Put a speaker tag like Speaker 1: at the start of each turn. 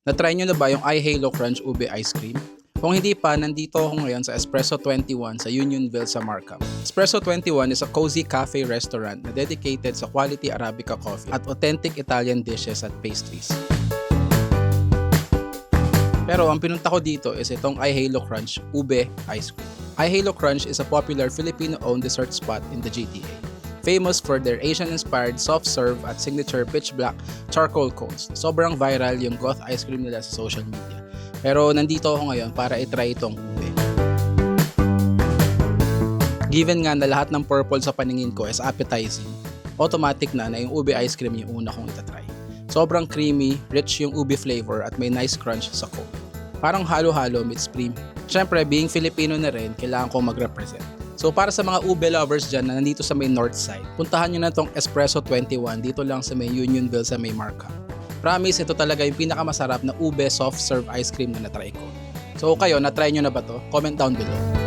Speaker 1: Na-try nyo na ba yung iHalo Crunch Ube Ice Cream? Kung hindi pa, nandito ako ngayon sa Espresso 21 sa Unionville sa Markham. Espresso 21 is a cozy cafe restaurant na dedicated sa quality Arabica coffee at authentic Italian dishes at pastries. Pero ang pinunta ko dito is itong iHalo Crunch Ube Ice Cream. iHalo Crunch is a popular Filipino-owned dessert spot in the GTA. Famous for their Asian-inspired soft serve at signature pitch black charcoal cones. Sobrang viral yung goth ice cream nila sa social media. Pero nandito ako ngayon para itry itong ube. Given nga na lahat ng purple sa paningin ko is appetizing, automatic na yung ube ice cream yung una kong itatry. Sobrang creamy, rich yung ube flavor at may nice crunch sa cone. Parang halo-halo meets cream. Siyempre, being Filipino na rin, kailangan kong mag-represent. So para sa mga ube lovers dyan na nandito sa may north side, puntahan nyo na tong Espresso 21 dito lang sa may Unionville sa may Markham. Promise, ito talaga yung pinakamasarap na ube soft serve ice cream na natry ko. So kayo, natry nyo na ba to? Comment down below.